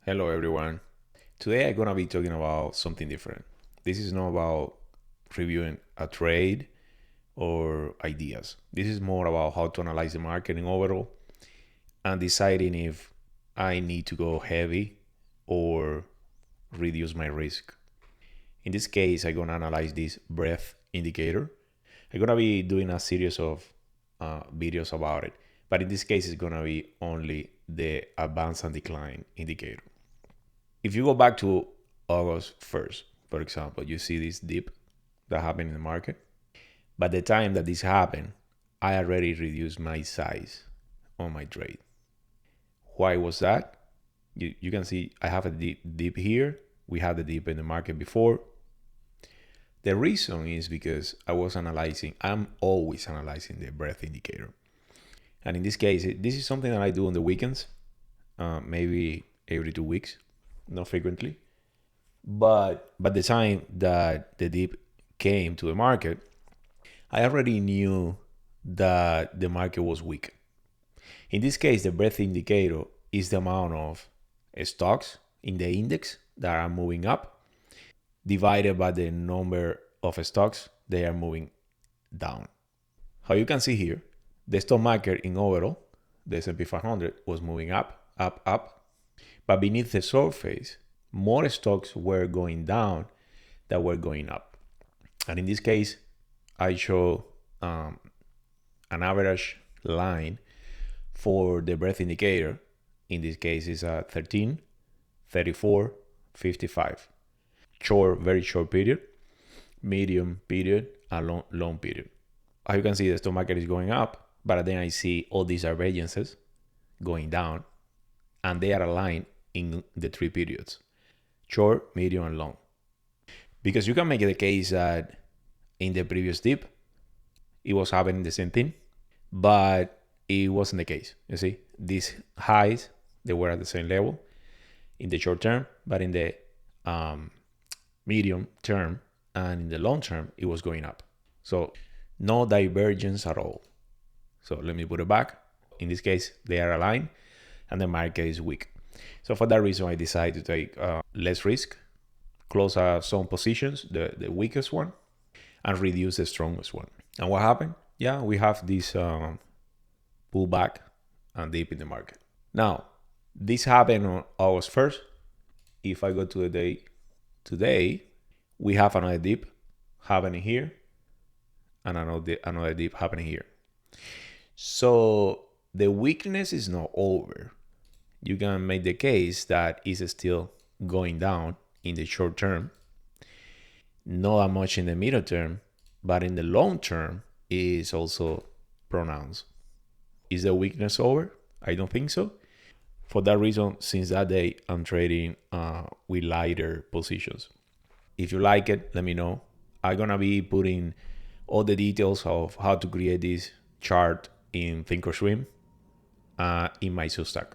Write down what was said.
Hello, everyone. Today I'm gonna be talking about something different. This is not about reviewing a trade or ideas. This is more about how to analyze the market in overall and deciding if I need to go heavy or reduce my risk. In this case, I'm gonna analyze this breadth indicator. I'm gonna be doing a series of videos about it, but in this case, it's gonna be only the advance and decline indicator. If you go back to August 1st, for example, you see this dip that happened in the market. By the time that this happened, I already reduced my size on my trade. Why was that? You can see I have a dip here. We had the dip in the market before. The reason is because I'm always analyzing the breadth indicator. And in this case, this is something that I do on the weekends, maybe every 2 weeks, not frequently. But by the time that the dip came to the market, I already knew that the market was weak. In this case, the breadth indicator is the amount of stocks in the index that are moving up divided by the number of stocks they are moving down. How you can see here, the stock market in overall, the S&P 500 was moving up, up, up, but beneath the surface, more stocks were going down than were going up. And in this case, I show an average line for the breadth indicator. In this case, is 13, 34, 55. Short, very short period, medium period, and long period. As you can see, the stock market is going up, but then I see all these divergences going down, and they are aligned in the three periods: short, medium, and long. Because you can make the case that in the previous dip, it was happening the same thing, but it wasn't the case. You see, these highs, they were at the same level in the short term, but in the medium term and in the long term, it was going up. So no divergence at all. So let me put it back. In this case, they are aligned and the market is weak. So for that reason, I decided to take less risk, close some positions, the weakest one, and reduce the strongest one. And what happened? Yeah, we have this pullback and dip in the market. Now, this happened on August 1st. If I go to the day today, we have another dip happening here and another dip happening here. So the weakness is not over. You can make the case that it's still going down in the short term, not that much in the middle term, but in the long term is also pronounced. Is the weakness over? I don't think so. For that reason, since that day, I'm trading with lighter positions. If you like it, let me know. I'm gonna be putting all the details of how to create this chart in Thinkorswim in my Substack.